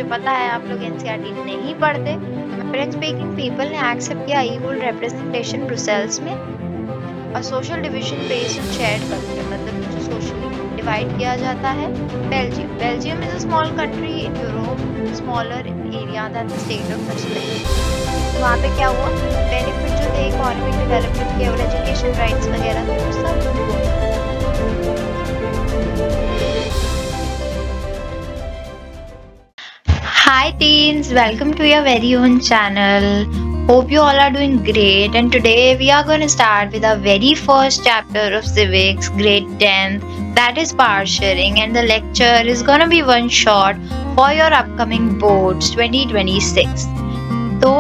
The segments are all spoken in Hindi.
मुझे पता है आप लोग एनसीईआरटी नहीं पढ़ते। फ्रेंच स्पीकिंग पीपल ने एक्सेप्ट किया इक्वल रिप्रेजेंटेशन ब्रुसेल्स में और social division based on shared culture, मतलब जो सोशली डिवाइड किया जाता है। Belgium Belgium is a small country in Europe, smaller in area than the state of Dutch. वहाँ पे क्या हुआ, बेनिफिट जो थे इकोनॉमिक डेवलपमेंट के और एजुकेशन राइट्स वगैरह थे वो सब। Hi teens, welcome to your very own channel. Hope you all are doing great, and today we are going to start with our very first chapter of civics, grade 10th, that is power sharing, and the lecture is going to be one shot for your upcoming boards 2026. तो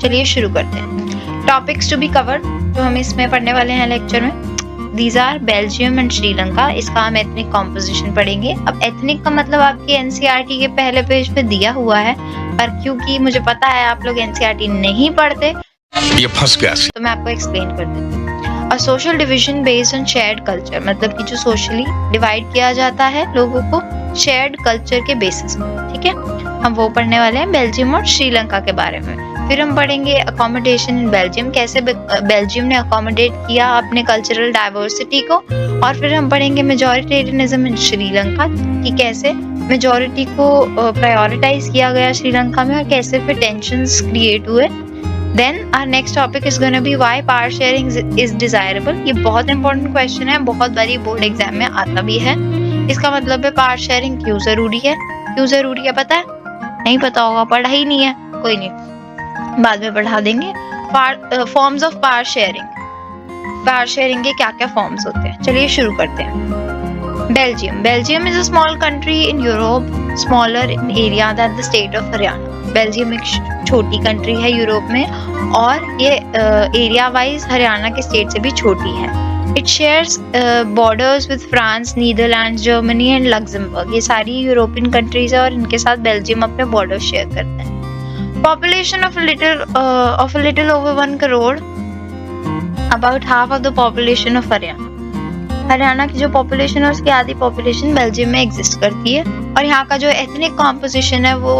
चलिए शुरू करते हैं। टॉपिक्स टू बी कवर्ड जो हम इसमें पढ़ने वाले हैं लेक्चर में, These are Belgium and Sri Lanka. इसका हम एथनिक कॉम्पोजिशन पढ़ेंगे। अब एथनिक का मतलब आपकी एनसीईआरटी के पहले पेज पे दिया हुआ है, पर क्योंकि मुझे पता है आप लोग एनसीईआरटी नहीं पढ़ते, ये फंस गया, तो मैं आपको एक्सप्लेन कर देती हूँ। और social division based on shared culture, मतलब कि जो सोशली डिवाइड किया जाता है लोगों को शेयर्ड कल्चर के बेसिस में, ठीक है। हम वो पढ़ने वाले हैं बेल्जियम और श्रीलंका के बारे में। फिर हम पढ़ेंगे अकोमोडेशन इन बेल्जियम, कैसे बेल्जियम ने अकोमोडेट किया अपने कल्चरल डाइवर्सिटी को। और फिर हम पढ़ेंगे मेजॉरिटेरियनिज्म इन श्रीलंका, कि कैसे मेजॉरिटी को प्रायोरिटाइज किया गया श्रीलंका में और कैसे फिर टेंशंस क्रिएट हुए। Then our next topic is gonna be why power sharing is desirable. ये बहुत इंपॉर्टेंट क्वेश्चन है, बहुत बारी बोर्ड एग्जाम में आता भी है। इसका मतलब है पावर शेयरिंग क्यों जरूरी है। क्यों जरूरी है पता है? नहीं पता होगा, पढ़ा ही नहीं है, कोई नहीं, बाद में पढ़ा देंगे। Forms of power sharing, power sharing के क्या क्या फॉर्म्स होते हैं, चलिए शुरू करते हैं। Belgium Belgium is a small country in Europe, smaller in area than the state of Haryana. Belgium एक छोटी कंट्री है यूरोप में और ये एरिया वाइज हरियाणा के स्टेट से भी छोटी है। It shares borders with France, Netherlands, Germany and Luxembourg. ये सारी यूरोपियन कंट्रीज है और इनके साथ बेल्जियम अपने बॉर्डर शेयर करते हैं। Population of a little over 1 crore, about half of the population of Haryana. Haryana की जो पॉपुलेशन है उसकी आधी पॉपुलेशन बेल्जियम में एग्जिस्ट करती है। और यहाँ का जो एथनिक कॉम्पोजिशन है वो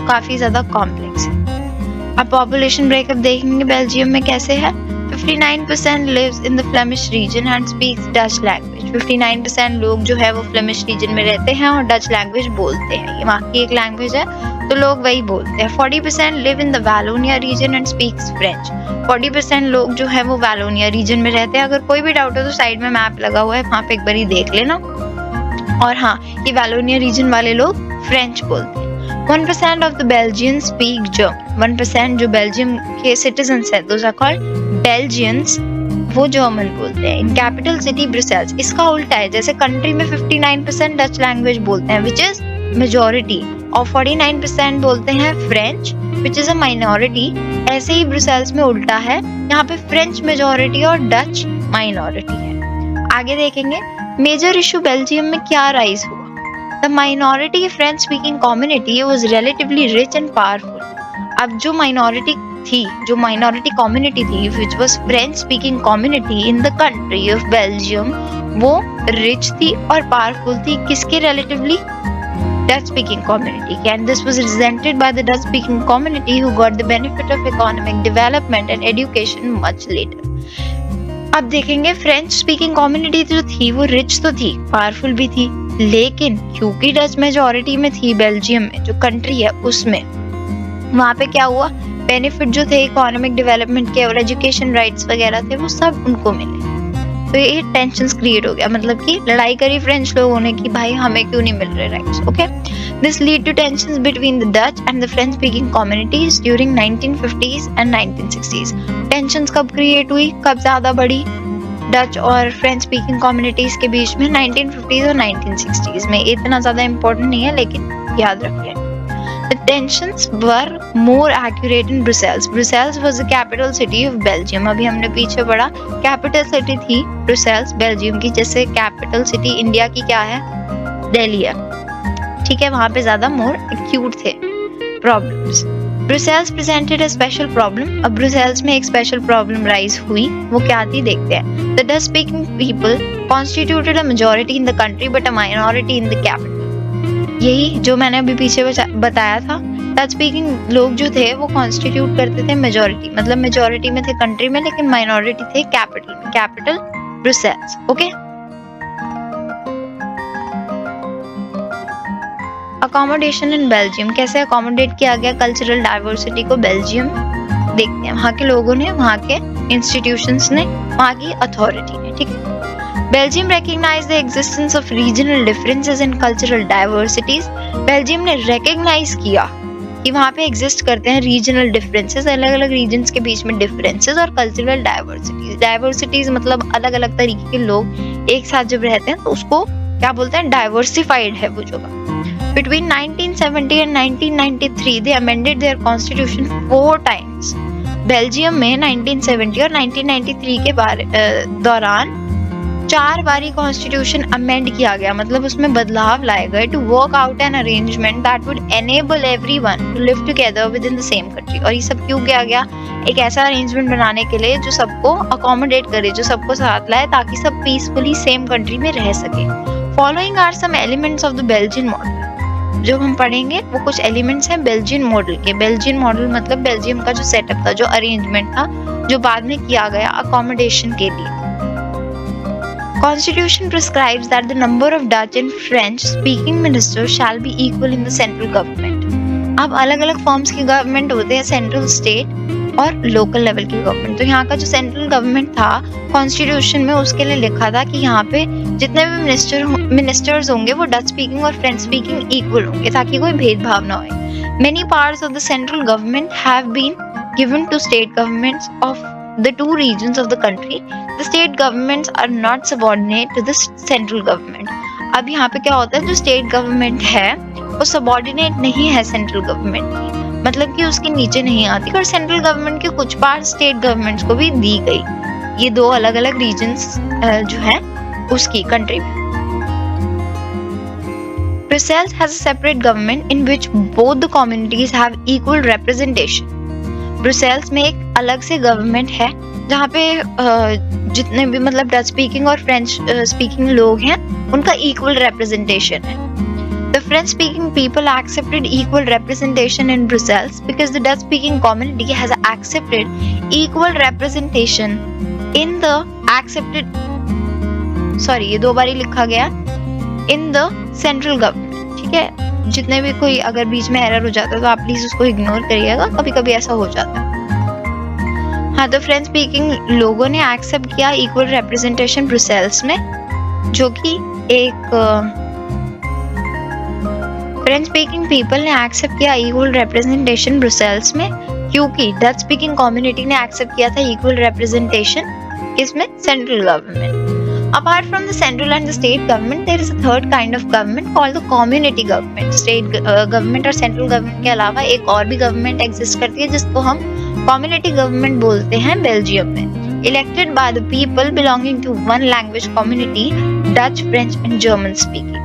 काफी ज्यादा कॉम्प्लेक्स है। अब पॉपुलेशन ब्रेकअप देखेंगे बेल्जियम में कैसे है। 59% lives in the Flemish region and speaks Dutch language। 59% लोग जो है वो फ्लेमिश रीजन में रहते हैं और डच लैंग्वेज बोलते हैं। ये वहाँ की एक लैंग्वेज है तो लोग वही बोलते हैं। 40% live in the Wallonia region and speaks French। 40% लोग जो है वो वैलोनिया रीजन में रहते हैं। अगर कोई भी डाउट हो तो साइड में मैप लगा हुआ है, वहाँ पे एक बार ही देख लेना। और हाँ, ये वैलोनिया रीजन वाले लोग फ्रेंच बोलते हैं। 1% of the Belgians speak German। 1% जो बेल्जियम के सिटीजन्स हैं, those are called Belgians, वो जर्मन बोलते हैं। इन कैपिटल सिटी ब्रुसेल्स, इसका उल्टा है, जैसे कंट्री में 59% डच लैंग्वेज बोलते हैं विच इज मेजॉरिटी, और 49% बोलते हैं French which is a minority. ऐसे ही ब्रुसेल्स में उल्टा है, यहाँ पे फ्रेंच मेजॉरिटी और डच माइनॉरिटी है। आगे देखेंगे मेजर इशू बेल्जियम में क्या राइज हुआ। The minority French speaking community was relatively rich and powerful. अब जो माइनॉरिटी थी, जो माइनॉरिटी कम्युनिटी थी which was French speaking community in the country of Belgium, वो रिच थी और पावरफुल थी किसके relatively? Dutch speaking community, and this was resented by the Dutch speaking community who got the benefit of economic development and education much later। अब देखेंगे फ्रेंच स्पीकिंग कम्युनिटी जो थी वो रिच तो थी, पावरफुल भी थी, लेकिन क्योंकि डच मेजॉरिटी में थी बेल्जियम में जो कंट्री है उसमें, वहाँ पे क्या हुआ, बेनिफिट जो थे इकोनॉमिक डेवलपमेंट के और एजुकेशन राइट्स वगैरह थे वो सब उनको मिले। तो ये टेंशंस क्रिएट हो गया, मतलब कि लड़ाई करी फ्रेंच लोगों ने कि भाई हमें क्यों नहीं मिल रहे rights. Okay, this lead to tensions between the Dutch and the French speaking communities during 1950s and 1960s। Tensions कब क्रिएट हुई, कब ज्यादा बढ़ी डच और फ्रेंच स्पीकिंग कम्युनिटीज के बीच में? 1950s और 1960s में। इतना ज्यादा इंपॉर्टेंट नहीं है लेकिन याद रखिए। The tensions were more accurate in Brussels. Brussels was the capital city of Belgium। अभी हमने पीछे पढ़ा कैपिटल सिटी थी ब्रुसेल्स बेल्जियम की, जैसे कैपिटल सिटी इंडिया की क्या है, दिल्ली है, ठीक है। वहाँ पे ज्यादा मोर एक्यूट थे problems. Brussels presented a special problem. अब ब्रुसेल्स में एक स्पेशल प्रॉब्लम राइज हुई, वो क्या थी देखते हैं। The Dutch speaking people constituted a majority in the country but a minority in the capital। यही जो मैंने अभी पीछे बताया था, डच स्पीकिंग लोग जो थे वो कॉन्स्टिट्यूट करते थे मेजोरिटी, मतलब मेजोरिटी में थे कंट्री में, लेकिन माइनॉरिटी थे कैपिटल में, capital Brussels. Okay, accommodation in Belgium, कैसे अकोमोडेट किया गया कल्चरल डाइवर्सिटी को बेल्जियम, देखते हैं। वहाँ के लोगों ने, वहाँ के इंस्टीट्यूशंस ने, वहाँ की अथॉरिटी ने, ठीक है। Belgium recognize the existence of regional differences in cultural diversities। Belgium ने recognize किया कि वहाँ पे एग्जिस्ट करते हैं रीजनल डिफरेंसेस, अलग अलग रीजन्स के बीच में डिफरेंसेस, और कल्चरल डाइवर्सिटीज। डाइवर्सिटीज मतलब अलग अलग तरीके के लोग एक साथ जब रहते हैं तो उसको क्या बोलते हैं, डाइवर्सिफाइड है वो जगह। Between 1970 and 1993 they amended their constitution 4 times। Belgium में 1970 और 1993 के दौरान 4 बारी कॉन्स्टिट्यूशन अमेंड किया गया, मतलब उसमें बदलाव लाए गए, to work out an arrangement that would enable everyone to live together within the same country. और ये सब क्यों किया गया, एक ऐसा अरेंजमेंट बनाने के लिए जो सबको अकोमोडेट करे, जो सबको साथ लाए, ताकि सब पीसफुली सेम कंट्री में रह सके। Following are some elements of the Belgian model. जो हम पढ़ेंगे वो कुछ एलिमेंट्स हैं बेल्जियन मॉडल के। बेल्जियन मॉडल मतलब बेल्जियम का जो सेटअप था, जो अरेंजमेंट था, जो बाद में किया गया अकोमोडेशन के लिए। Constitution prescribes that the number of Dutch and French speaking ministers shall be equal in the central government। अब अलग अलग फॉर्म्स की गवर्नमेंट होते हैं, सेंट्रल, स्टेट और लोकल लेवल की गवर्नमेंट। तो यहाँ का जो सेंट्रल गवर्नमेंट था कॉन्स्टिट्यूशन में, उसके लिए लिखा था कि यहाँ पे जितने भी मिनिस्टर्स होंगे वो डच स्पीकिंग और फ्रेंच स्पीकिंग इक्वल होंगे, ताकि कोई भेदभाव ना हो। Many parts of the central government have been given to state governments of the 2 regions of the country। The state governments are not subordinate to the central government। अब यहाँ पे क्या होता है, जो स्टेट गवर्नमेंट है वो सबॉर्डिनेट नहीं है सेंट्रल गवर्नमेंट की, मतलब कि उसके नीचे नहीं आती, और सेंट्रल गवर्नमेंट के कुछ पार्ट स्टेट गवर्नमेंट्स को भी दी गई। ये 2 अलग अलग रीजन्स जो है उसकी कंट्री में। Brussels has a separate government in which both the communities have equal representation। Brussels में एक अलग से गवर्नमेंट है जहाँ पे जितने भी मतलब डच स्पीकिंग और फ्रेंच स्पीकिंग लोग हैं उनका इक्वल रिप्रेजेंटेशन है। The French speaking people accepted equal representation in Brussels because the Dutch speaking community has accepted equal representation in the ये 2 बारी लिखा गया, in the central government। ठीक है, जितने भी कोई अगर बीच में एरर हो जाता है तो आप प्लीज उसको इग्नोर करिएगा, कभी कभी ऐसा हो जाता है। हाँ, तो फ्रेंच स्पीकिंग लोगों ने एक्सेप्ट किया इक्वल रिप्रेजेंटेशन ब्रुसेल्स में, जो कि एक फ्रेंच स्पीकिंग पीपल ने एक्सेप्ट किया इक्वल रिप्रेजेंटेशन ब्रुसेल्स में, क्योंकि डच स्पीकिंग कम्युनिटी ने एक्सेप्ट किया था इक्वल रिप्रेजेंटेशन किसमें, central government. Apart from the central and the state government, there is a third kind of government called the community government। State government और central government के अलावा एक और भी government exist करती है जिसको हम community government बोलते हैं बेल्जियम में। Elected by the people belonging to one language community, Dutch, French and German speaking,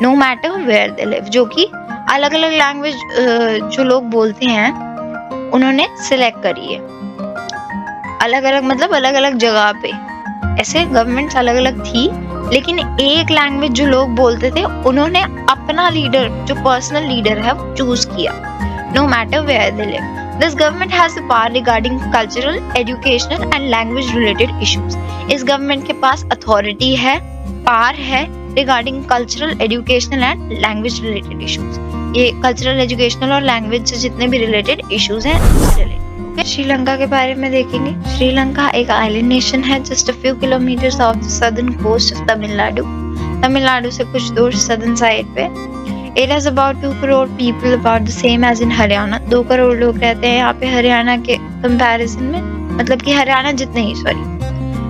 no matter where they live। जो कि अलग अलग लैंग्वेज जो लोग बोलते हैं उन्होंने सिलेक्ट करी है, अलग अलग मतलब अलग अलग जगह पे। ऐसे गवर्नमेंट्स अलग अलग थी, लेकिन एक लैंग्वेज जो लोग बोलते थे उन्होंने अपना लीडर, जो पर्सनल लीडर है, वो चूज किया, no matter where they live. This government has the power regarding cultural, educational and language related issues. इस गवर्नमेंट के पास अथॉरिटी है, पावर है regarding cultural, educational and language related issues. ये कल्चरल, एजुकेशनल और लैंग्वेज से जितने भी रिलेटेड इश्यूज हैं उससे रिलेटेड। श्रीलंका के बारे में देखेंगे। श्रीलंका एक आइलैंड नेशन है just a few kilometres off the southern coast of Tamil Nadu. Tamil Nadu से कुछ दूर सदर्न साइड पे। It has about 2 crore people, about the same as in Haryana. 2 crore लोग रहते हैं यहाँ पे हरियाणा के कंपैरिजन में, मतलब कि हरियाणा जितने ही,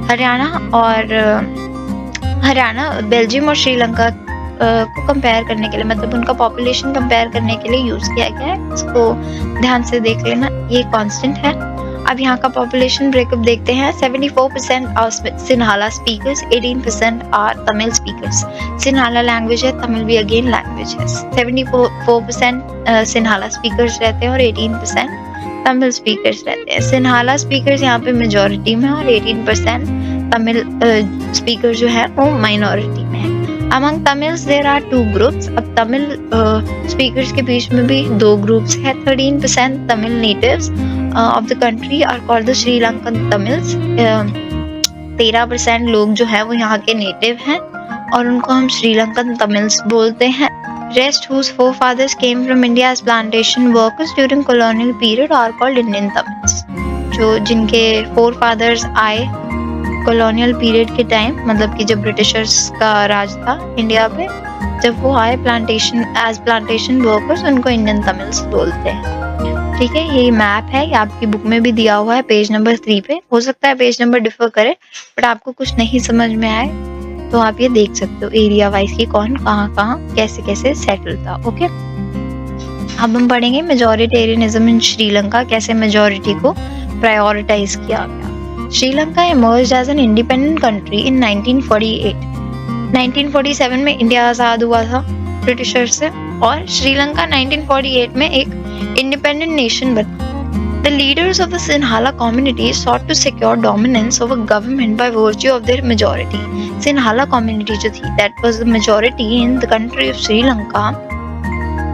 हरियाणा और हरियाणा बेल्जियम और श्रीलंका को कंपेयर करने के लिए, मतलब उनका पॉपुलेशन कंपेयर करने के लिए यूज किया गया है। इसको ध्यान से देख लेना, ये कांस्टेंट है। अब यहाँ का पॉपुलेशन ब्रेकअप देखते हैं। 74% are Sinhala speakers, 18% are Tamil speakers. Sinhala language है, तमिल भी अगेन लैंग्वेज है। 74% सिन्हाला स्पीकर्स रहते हैं और 18% तमिल स्पीकर्स रहते हैं। सिन्हाला स्पीकर्स यहाँ पे मेजोरिटी में और 18% तमिल स्पीकर जो है वो माइनॉरिटी में है। Among Tamils there are two groups. अब तमिल speakers के बीच में भी दो groups है. 13% Tamil natives of the country are called the Sri Lankan Tamils. 13% लोग जो है वो यहाँ के नेटिव हैं और उनको हम श्रीलंकन तमिल्स बोलते हैं. Rest whose forefathers came from India as plantation workers during colonial period are called Indian Tamils. जो जिनके forefathers आए colonial period के टाइम, मतलब कि जब ब्रिटिशर्स का राज था इंडिया पे, जब वो आए plantation workers, उनको इंडियन तमिल्स बोलते हैं. ठीक है, ये मैप है, ये आपकी बुक में भी दिया हुआ है पेज नंबर 3 पे. हो सकता है पेज नंबर डिफर करे, बट आपको कुछ नहीं समझ में आए तो आप ये देख सकते हो एरिया वाइज की कौन कहाँ कैसे सेटल था. ओके, अब हम पढ़ेंगे मेजॉरिटेरियनिज्म इन श्रीलंका, कैसे मेजॉरिटी को प्रायोरिटाइज किया गया. Sri Lanka emerged as an independent country in 1948. 1947 में इंडिया आजाद हुआ था ब्रिटिशर से और श्रीलंका 1948 में एक इंडिपेंडेंट नेशन बना. The leaders of the Sinhala community sought to secure dominance over government by virtue of their majority. Sinhala community जो थी, that was the majority in the country of Sri Lanka.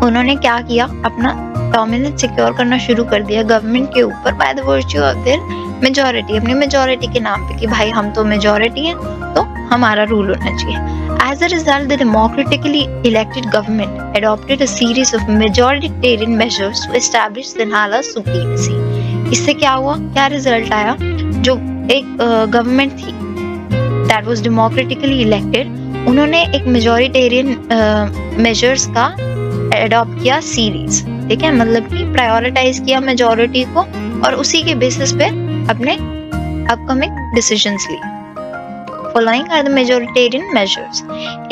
उन्होंने क्या किया, अपना dominance secure करना शुरू कर दिया गवर्नमेंट के ऊपर by the virtue of their majority. अपनी majority के नाम पे कि भाई हम तो majority हैं तो हमारा रूल होना चाहिए. As a result, the democratically elected government adopted a series of majoritarian measures to establish Sinhala supremacy. इससे क्या हुआ, क्या रिजल्ट आया, जो एक गवर्नमेंट थी that was democratically elected, उन्होंने एक मेजॉरिटेरियन मेजर्स का अडॉप्ट किया सीरीज. ठीक है, मतलब कि प्रायोरिटाइज किया मेजॉरिटी को और उसी के बेसिस पे अपने अपकमिंग डिसीजंस लिए. Following are the majoritarian measures.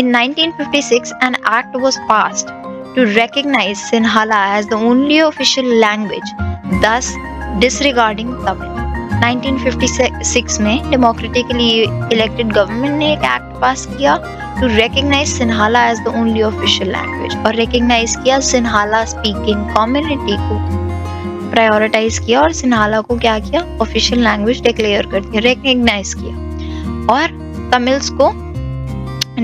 In 1956, an act was passed to recognize Sinhala as the only official language, thus disregarding Tamil. 1956 में democratically elected government ने एक act pass किया to recognize Sinhala as the only official language और recognize किया Sinhala speaking community को prioritize किया और Sinhala को क्या किया, official language declare कर दिया, recognize किया और तमिल्स को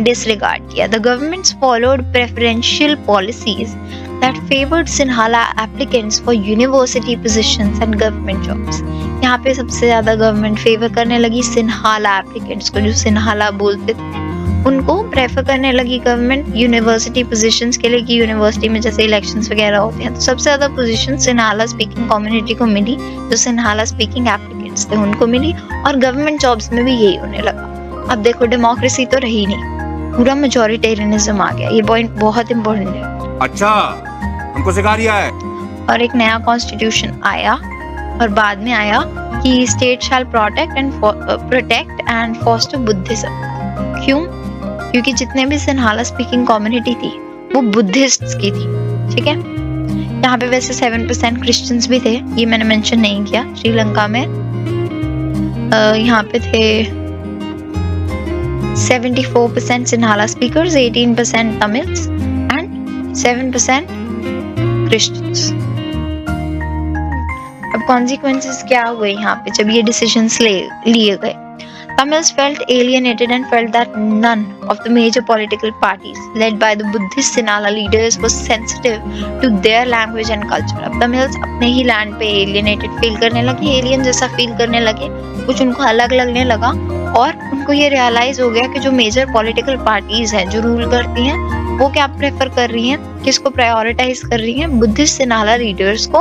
disregard किया. The governments followed preferential policies that favored Sinhala applicants for university positions and government jobs. यहाँ पे सबसे ज्यादा गवर्नमेंट फेवर करने लगी Sinhala applicants को, जो Sinhala बोलते थे उनको प्रेफर करने लगी गवर्नमेंट यूनिवर्सिटी पोजीशंस के लिए, कि यूनिवर्सिटी में जैसे इलेक्शंस वगैरह होते हैं तो सबसे ज्यादा पोजीशन Sinhala स्पीकिंग कम्युनिटी को मिली, जो Sinhala स्पीकिंग एप्लीकेंट्स थे उनको मिली और गवर्नमेंट जॉब्स में भी यही होने लगा. अब देखो, डेमोक्रेसी तो रही नहीं, पूरा मेजॉरिटेरियनिज्म आ गया. ये पॉइंट बहुत इंपॉर्टेंट है. अच्छा, हमको सिखा दिया है. और एक नया कॉन्स्टिट्यूशन आया और बाद में आया कि state shall protect and foster Buddhism. क्यों? क्योंकि जितने भी Sinhala स्पीकिंग कम्युनिटी थी वो बुद्धिस्ट्स की थी. ठीक है, यहाँ पे वैसे 7% क्रिश्चियंस भी थे, ये मैंने मेंशन नहीं किया. श्रीलंका में यहाँ पे थे 74% Sinhala speakers, 18% Tamils and 7% Christians. अब consequences क्या हुए यहाँ पे जब ये decisions लिए गए? Tamils felt alienated and felt that none of the major political parties led by the Buddhist Sinhala leaders was sensitive to their language and culture. अब Tamils अपने ही land पे alienated feel करने लगे, alien जैसा feel करने लगे, कुछ उनको अलग लगने लगा और उनको ये रियलाइज हो गया कि जो मेजर पॉलिटिकल पार्टीज हैं जो रूल करती हैं वो क्या प्रेफर कर रही हैं, किसको प्रायोरिटाइज कर रही हैं, बुद्धिस्ट Sinhala लीडर्स को,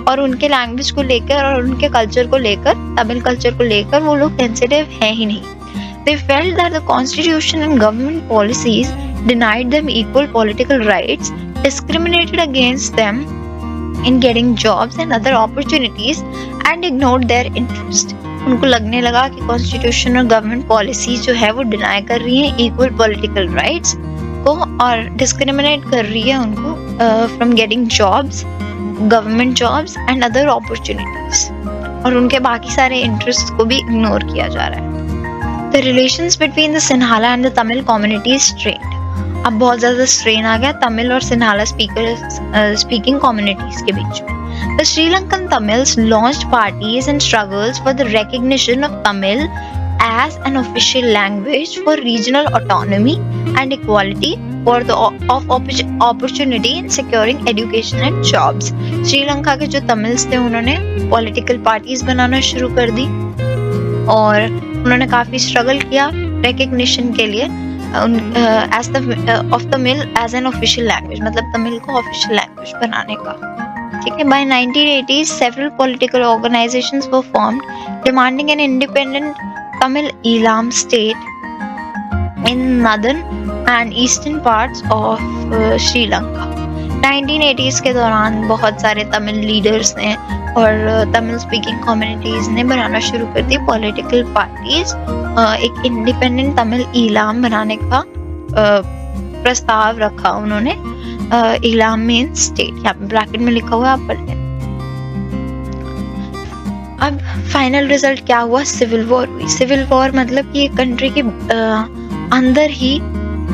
और उनके लैंग्वेज को लेकर और उनके कल्चर को लेकर, तमिल कल्चर को लेकर वो लोग सेंसिटिव हैं ही नहीं. They felt that the constitution and government policies denied them equal political rights, discriminated against them in getting jobs and other opportunities and ignored their interest. उनको लगने लगा कि कॉन्स्टिट्यूशन और गवर्नमेंट पॉलिसी जो है वो डिनाई कर रही है इक्वल पॉलिटिकल राइट्स को और डिस्क्रिमिनेट कर रही है उनको from getting jobs, government jobs and other opportunities, और उनके बाकी सारे इंटरेस्ट को भी इग्नोर किया जा रहा है. The relations between the Sinhala and the Tamil community strained. अब बहुत ज्यादा स्ट्रेन आ गया तमिल और Sinhala स्पीकिंग कम्युनिटीज के बीच में. The Sri Lankan Tamils launched parties and struggles for the recognition of Tamil as an official language for regional autonomy and equality for the of opportunity in securing education and jobs. Sri Lanka के जो तमिल्स थे उन्होंने पॉलिटिकल पार्टीज बनाना शुरू कर दी और उन्होंने काफी स्ट्रगल किया रिकग्निशन के लिए as of Tamil as an official language, मतलब तमिल को ऑफिशियल लैंग्वेज बनाने का। ठीक है, by 1980s several political organizations were formed demanding an independent Tamil Elam state in northern and eastern parts of Sri Lanka. 1980s के दौरान बहुत सारे तमिल लीडर्स ने और तमिल स्पीकिंग कम्युनिटीज ने बनाना शुरू कर दी पॉलिटिकल पार्टीज, एक इंडिपेंडेंट तमिल ईलाम बनाने का प्रस्ताव रखा उन्होंने। इलाम मीन्स स्टेट, यहाँ पे ब्रैकेट में लिखा हुआ, आप पढ़ लें। अब फाइनल रिजल्ट क्या हुआ? सिविल वॉर हुई। सिविल वॉर मतलब कि कंट्री के अंदर ही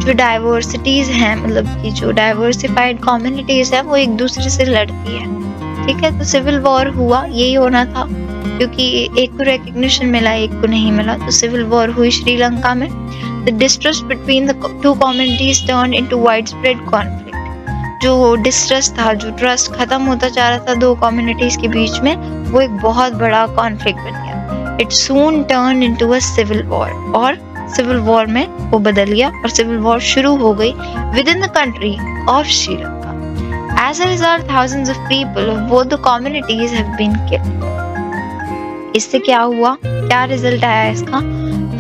जो डाइवर्सिटीज हैं, मतलब कि जो डाइवर्सिफाइड कम्युनिटीज है वो एक दूसरे से लड़ती है। ठीक है, तो सिविल वॉर हुआ, यही होना था क्योंकि एक को रिकग्निशन मिला एक को नहीं मिला, तो सिविल वॉर हुई श्रीलंका में। The distrust between the two communities turned into widespread conflict. जो डिस्ट्रस्ट था, जो ट्रस्ट खत्म होता जा रहा था दो कम्युनिटीज के बीच में, वो एक बहुत बड़ा कॉन्फ्लिक्ट बन गया। It soon turned into a civil war और सिविल वॉर में वो बदल गया और सिविल वॉर शुरू हो गई within the country of Sri Lanka. As a result, thousands of people of both the communities have been killed. इससे क्या हुआ, क्या रिजल्ट आया इसका?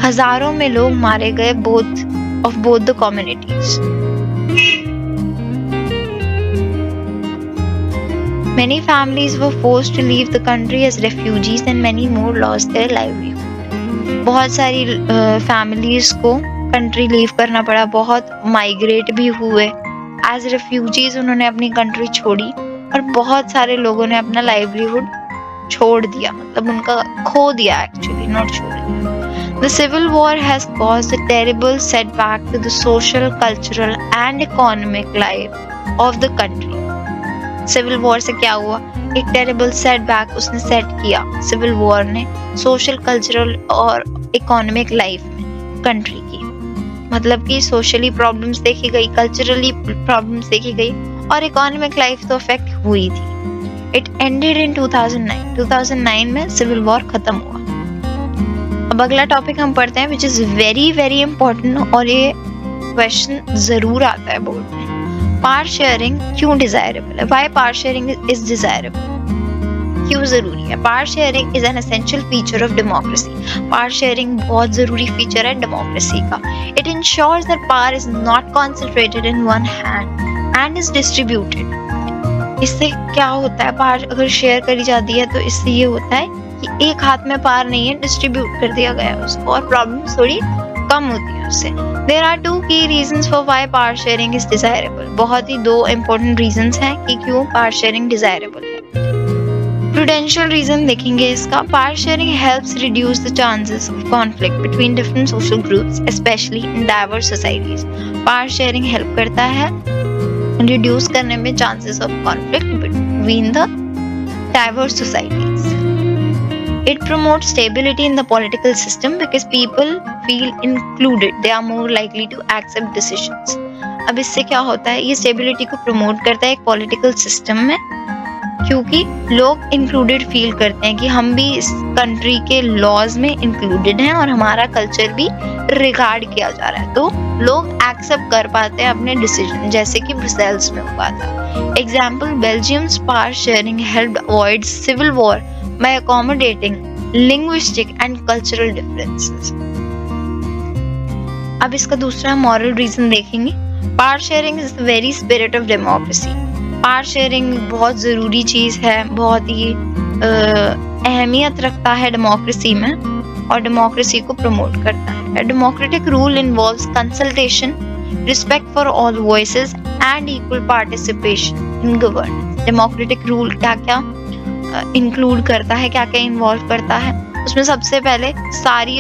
हजारों में लोग मारे गए both the communities. Many families were forced to leave the country as refugees and many more lost their livelihood. बहुत सारी फैमिलीज को कंट्री लीव करना पड़ा, बहुत माइग्रेट भी हुए एज रेफ्यूजीज, उन्होंने अपनी कंट्री छोड़ी और बहुत सारे लोगों ने अपना लाइवलीहुड छोड़ दिया, मतलब उनका खो दिया, एक्चुअली नॉट छोड़ दिया। The civil war has caused a terrible setback to the social, cultural and economic life of the country. Civil war से क्या हुआ? एक टेरिबल सेटबैक उसने सेट किया सिविल वॉर ने सोशल, कल्चरल और इकोनॉमिक लाइफ में कंट्री की। मतलब कि सोशली प्रॉब्लम्स देखी गई, कल्चरली प्रॉब्लम्स देखी गई और इकोनॉमिक लाइफ तो अफेक्ट हुई थी। It ended in 2009। 2009 में सिविल वॉर खत्म हुआ। अब अगला टॉपिक हम पढ़ते हैं which is very very important और ये क्वेश्चन जरूर आता है बोर्ड में। पावर शेयरिंग क्यों डिजायरेबल है? Why power sharing is desirable? क्यों जरूरी है? Power sharing is an essential feature of democracy. Power sharing बहुत जरूरी फीचर है डेमोक्रेसी का। It ensures that power is not concentrated in one hand and is distributed. इससे क्या होता है? पावर अगर शेयर करी जाती है तो इससे ये होता है कि एक हाथ में पावर नहीं है, डिस्ट्रीब्यूट कर दिया गया है उसको और प्रॉब्लम थोड़ी कम होती है उससे। There are two key reasons for why power sharing is desirable. बहुत ही दो important reasons हैं कि क्यों power sharing desirable है। Prudential reason देखेंगे इसका। Power sharing helps reduce the chances of conflict between different social groups, especially in diverse societies. Power sharing help करता है reduce करने में chances of conflict between the diverse societies. It promotes stability in the political system because people feel included. They are more likely to accept decisions. अब इससे क्या होता है? ये स्टेबिलिटी को प्रमोट करता है एक पॉलिटिकल सिस्टम में, क्योंकि लोग इंक्लूडेड फील करते हैं कि हम भी इस कंट्री के लॉज में इंक्लूडेड हैं और हमारा कल्चर भी रिगार्ड किया जा रहा है, तो लोग एक्सेप्ट कर पाते हैं अपने डिसीजन, जैसे कि ब्रसेल्स में हुआ था। Example, Belgium's power sharing helped avoid civil war by accommodating linguistic and cultural differences. अब इसका दूसरा मॉरल रीजन देखेंगे। Power sharing is the very spirit of democracy. Power sharing बहुत जरूरी चीज है, बहुत ही अहमियत रखता है डेमोक्रेसी में और डेमोक्रेसी को प्रमोट करता है। Democratic rule involves consultation, respect for all voices and equal participation in governance. Democratic rule क्या क्या इंक्लूड करता है, क्या क्या इन्वॉल्व करता है? उसमें सबसे पहले सारी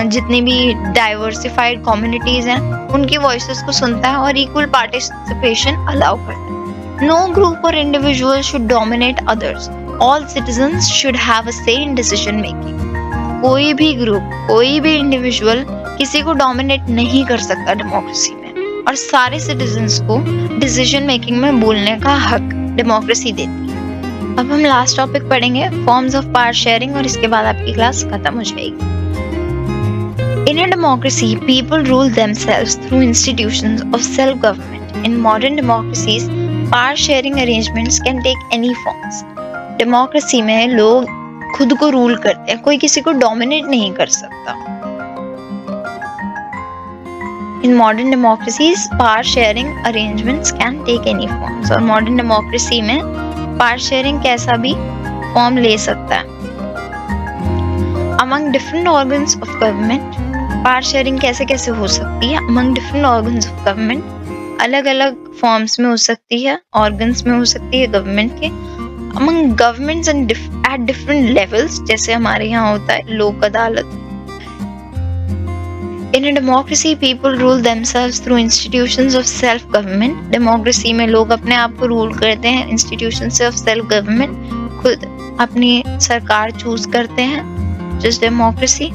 जितनी भी डाइवर्सिफाइड कम्युनिटीज हैं उनकी वॉइसेस को सुनता है और इक्वल पार्टिसिपेशन अलाउ करता है। नो ग्रुप और individual should dominate others. All citizens should have a से इन डिसीजन मेकिंग। कोई भी ग्रुप, कोई भी इंडिविजुअल किसी को डोमिनेट नहीं कर सकता डेमोक्रेसी में, और सारे सिटीजन्स को डिसीजन मेकिंग में बोलने का हक डेमोक्रेसी देती है। अब हम लास्ट टॉपिक पढ़ेंगे, फॉर्म्स ऑफ पावर शेयरिंग, और इसके बाद आपकी क्लास खत्म हो जाएगी। In a democracy, people rule themselves through institutions of self-government. In modern democracies, power sharing arrangements can take any forms. Democracy में लोग खुद को रूल करते हैं, कोई किसी को डोमिनेट नहीं कर सकता। In modern democracies, power sharing arrangements can take any forms. और modern democracy में power sharing कैसा भी फॉर्म ले सकता है। Among different organs of government, power sharing कैसे कैसे हो सकती है। Among different organs of government, अलग अलग फॉर्म्स में हो सकती है, ऑर्गन्स में हो सकती है गवर्नमेंट के। Among governments and at different levels, जैसे हमारे यहाँ होता है Lok Adalat. In a democracy people rule themselves through institutions of self government. डेमोक्रेसी में लोग अपने आप को रूल करते हैं इंस्टीट्यूशंस ऑफ सेल्फ गवर्नमेंट, खुद अपनी सरकार चूज करते हैं, just democracy.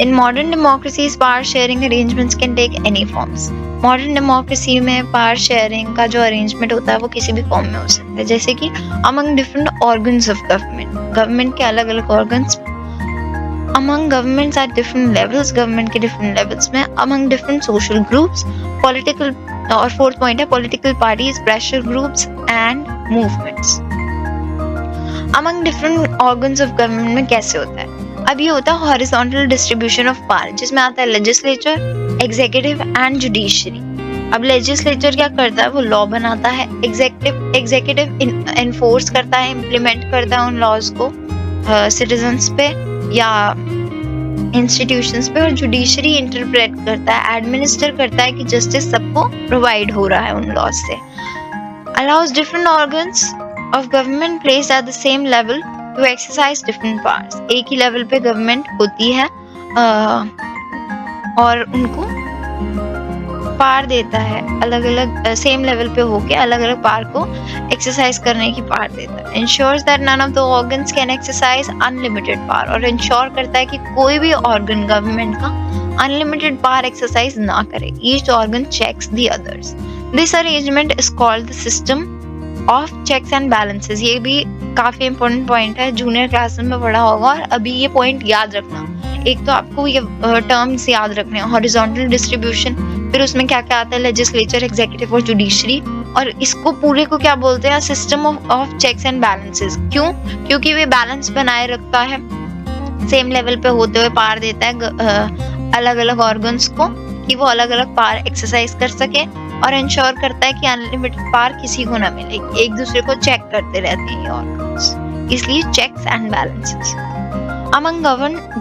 In modern democracies, power sharing arrangements can take any forms. Modern democracy में power sharing का जो arrangement होता है वो किसी भी फॉर्म में हो सकता है, जैसे कि among different organs of government, government के अलग अलग organs, among governments at different levels, government के different levels में, among different social groups, political, और fourth point है political parties, pressure groups and movements. Among different organs of government में कैसे होता है? अब ये होता है हॉरिजॉन्टल डिस्ट्रीब्यूशन ऑफ पावर, जिसमें आता है लेजिस्लेचर, एग्जीक्यूटिव एंड जुडिशरी। अब लेजिस्लेचर क्या करता है, वो लॉ बनाता है। एग्जीक्यूटिव एनफोर्स करता है, इम्प्लीमेंट करता है उन लॉज को सिटीजन्स पे या इंस्टीट्यूशंस पे, और जुडिशरी इंटरप्रेट करता है, एडमिनिस्टर करता है कि जस्टिस सबको प्रोवाइड हो रहा है उन लॉज से। Allows different organs of government placed at the same level to exercise different powers. एक ही लेवल पे गवर्नमेंट होती है और उनको पावर देता है, अलग अलग सेम लेवल पे होके अलग अलग पावर को एक्सरसाइज करने की पावर देता है। Ensures that none of the organs can exercise unlimited power, और इंश्योर करता है कि कोई भी ऑर्गन गवर्नमेंट का अनलिमिटेड पावर एक्सरसाइज ना करे। Each organ checks the others. This arrangement is called the system of checks and balances. ये भी काफी इंपॉर्टेंट पॉइंट है, जूनियर क्लास में पढ़ा होगा, और अभी ये पॉइंट याद रखना। एक तो आपको ये टर्म्स याद रखने हैं, हॉरिजॉन्टल डिस्ट्रीब्यूशन, फिर उसमें क्या क्या आता है, लेजिस्लेचर, एग्जीक्यूटिव और जुडिशरी, और इसको पूरे को क्या बोलते हैं, system of checks and balances. क्यों? क्योंकि वे बैलेंस बनाए रखता है, सेम लेवल पे होते हुए पावर देता है अलग अलग ऑर्गन्स को कि वो अलग अलग पावर एक्सरसाइज कर सके, और इंश्योर करता है कि अनलिमिटेड पावर किसी को ना मिलेगी। एक दूसरे को चेक करते रहते हैं ये ऑर्गन्स, इसलिए checks and balances. Among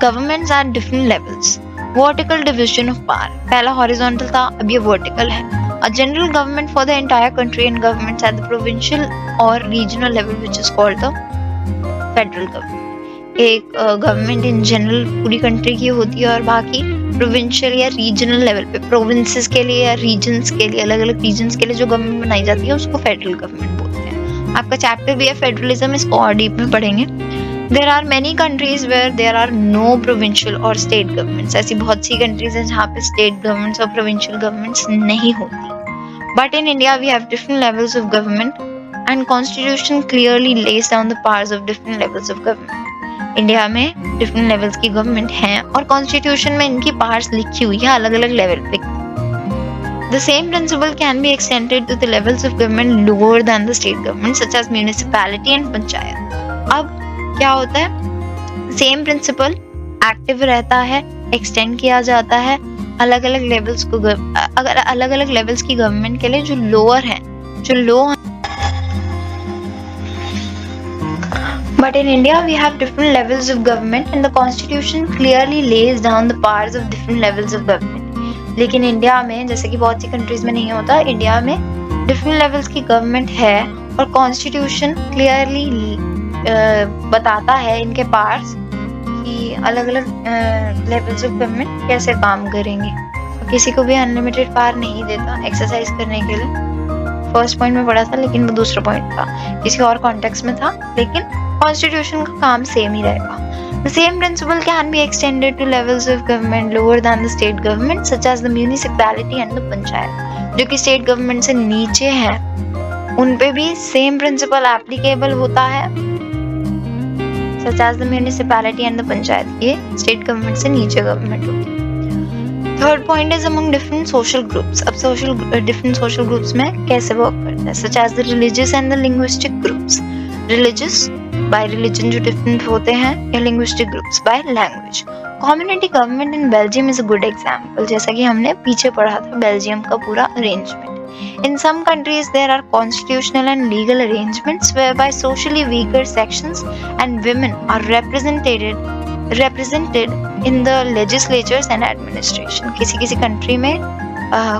governments at different levels, vertical division of power. पहला हॉरिजॉन्टल था, अब ये वर्टिकल है। A general government for the entire country and governments at the provincial और regional level which is called the federal government. एक गवर्नमेंट इन जनरल पूरी कंट्री की होती है, और बाकी प्रोविंशियल या रीजनल लेवल पे, प्रोविंसेस के लिए या रीजन्स के लिए, अलग अलग रीजन्स के लिए जो गवर्नमेंट बनाई जाती है उसको फेडरल गवर्नमेंट बोलते हैं। आपका चैप्टर भी है फेडरलिज्म, इसको और डीप में पढ़ेंगे। There are many countries where there are no provincial और स्टेट गवर्नमेंट्स। ऐसी बहुत सी कंट्रीज हैं जहाँ पे स्टेट गवर्नमेंट्स और प्रोविंशियल गवर्नमेंट्स नहीं होती। But in India we have different levels of government and constitution clearly lays down the powers of different levels of government. India में डिफरेंट लेवल्स की गवर्नमेंट हैं, और कॉन्स्टिट्यूशन में इनकी पावर्स लिखी हुई है अलग अलग लेवल पे। The same principle can be extended to the levels of government lower than the state government, such as municipality and panchayat. अब क्या होता है, सेम प्रिंसिपल एक्टिव रहता है, एक्सटेंड किया जाता है अलग अलग लेवल्स को। अगर अलग अलग लेवल्स की गवर्नमेंट के लिए जो लोअर हैं, जो लो हैं, but in India we have different levels of government and the constitution clearly lays down the powers of different levels of government। लेकिन इंडिया में, जैसे कि बहुत सी कंट्रीज में नहीं होता, इंडिया में डिफरेंट लेवल्स की गवर्नमेंट है, और कॉन्स्टिट्यूशन क्लियरली बताता है इनके पावर्स कि अलग अलग लेवल्स ऑफ गवर्नमेंट कैसे काम करेंगे। किसी को भी अनलिमिटेड पावर नहीं देता एक्सरसाइज करने के लिए। फर्स्ट पॉइंट में पढ़ा था, लेकिन वो दूसरा पॉइंट था, किसी और कॉन्टेक्स्ट में था, लेकिन कॉन्स्टिट्यूशन का काम सेम ही रहेगा। The same principle can be extended to levels of government lower than the state government, such as the municipality and the panchayat. जो कि state government से नीचे हैं, उन पे भी same principle applicable होता है, such as the municipality and the panchayat. ये state government से नीचे government होती है. Third point is among different social groups. अब different social groups में कैसे work करता है, such as the religious and the linguistic groups. Religious by religion जो different होते हैं, या linguistic groups by language. Community government in Belgium is a good example. जैसा कि हमने पीछे पढ़ा था बेल्जियम का पूरा arrangement. In some countries there are constitutional and legal arrangements whereby socially weaker sections and women are represented in the legislatures and administration. किसी country में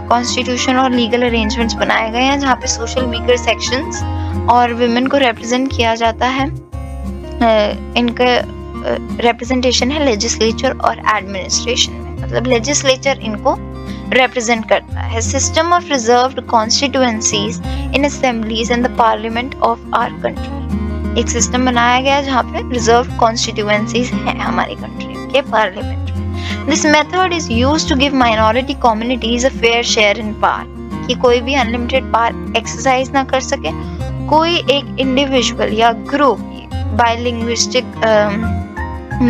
constitution और legal arrangements बनाए गए हैं जहाँ पे social weaker sections और women को represent किया जाता है. इनका representation है legislature और administration में, मतलब legislature इनको represent करता है. System of reserved constituencies in assemblies and the parliament of our country. एक system बनाया गया जहाँ पे reserved constituencies हैं हमारी country के parliament में. This method is used to give minority communities a fair share in power. कि कोई भी unlimited power exercise ना कर सके, कोई एक individual या group by linguistic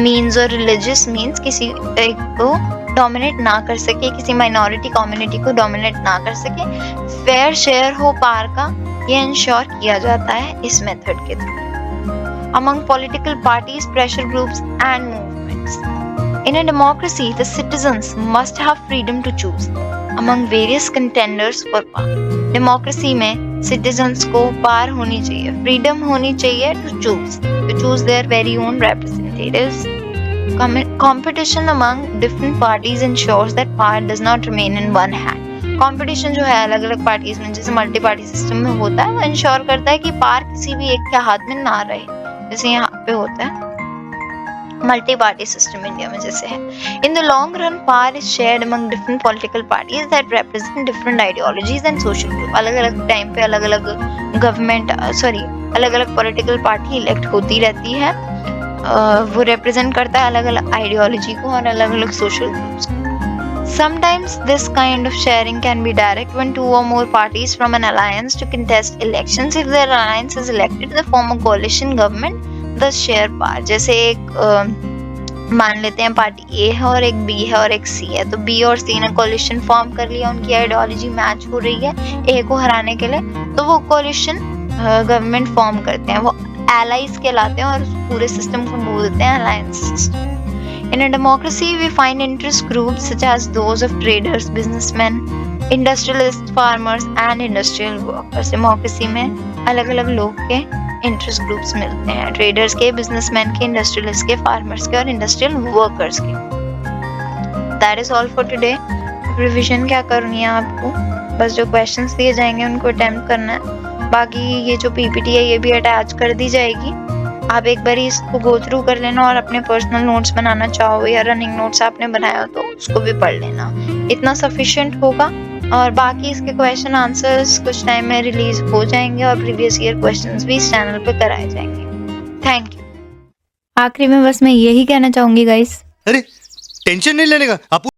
means और religious means किसी एक को dominate ना कर सके, किसी minority community को dominate ना कर सके, fair share हो पावर का, ये ensure किया जाता है इस method के through. Among political parties, pressure groups and movements. In a democracy, the citizens must have freedom to choose among various contenders for power. Democracy में citizens को power होनी चाहिए, freedom होनी चाहिए to choose their very own representatives. Competition among different parties ensures that power does not remain in one hand. Competition जो है अलग अलग parties में, जैसे मल्टी पार्टी सिस्टम में होता है, वो इंश्योर करता है कि पावर किसी भी एक के हाथ में ना रहे, जैसे यहाँ पे होता है मल्टी पार्टी सिस्टम इंडिया में जैसे है. In the long run, power is shared among different political parties that represent different ideologies and social groups. अलग अलग टाइम पे अलग अलग गवर्नमेंट अलग अलग पॉलिटिकल पार्टी इलेक्ट होती रहती है, वो रिप्रेजेंट करता है अलग अलग आइडियोलॉजी को और अलग अलग सोशल ग्रुप्स को. Sometimes this kind of sharing can be direct when two or more parties from an alliance to contest elections. If their alliance is elected, they form a coalition government, thus share power. जैसे एक मान लेते हैं पार्टी A है और एक B है और एक C है, तो B और C ने coalition फॉर्म कर लिया, उनकी आइडियोलॉजी मैच हो रही है A को हराने के लिए, तो वो coalition गवर्नमेंट फॉर्म करते हैं, वो allies कहलाते हैं और पूरे सिस्टम को बोलते हैं alliance system. In a democracy, we find interest groups such as those of traders, businessmen, industrialists, farmers, and industrial workers. Democracy में अलग-अलग लोग के interest groups मिलते हैं, traders के, businessmen के, industrialists के, farmers के और industrial workers के. That is all for today. Revision क्या करनी है आपको? बस जो questions दिए जाएंगे उनको attempt करना है. बाकी ये जो PPT है ये भी attach कर दी जाएगी. आप एक बार इसको गो थ्रू कर लेना और अपने पर्सनल नोट्स बनाना चाहो या रनिंग नोट्स आपने बनाया हो तो उसको भी पढ़ लेना, इतना सफिशिएंट होगा. और बाकी इसके क्वेश्चन आंसर्स कुछ टाइम में रिलीज हो जाएंगे और प्रीवियस ईयर क्वेश्चंस भी इस चैनल पे कराए जाएंगे. Thank you. आखिरी में बस मैं यही कहना चाहूंगी गाइस, अरे टेंशन नहीं लेने का, आप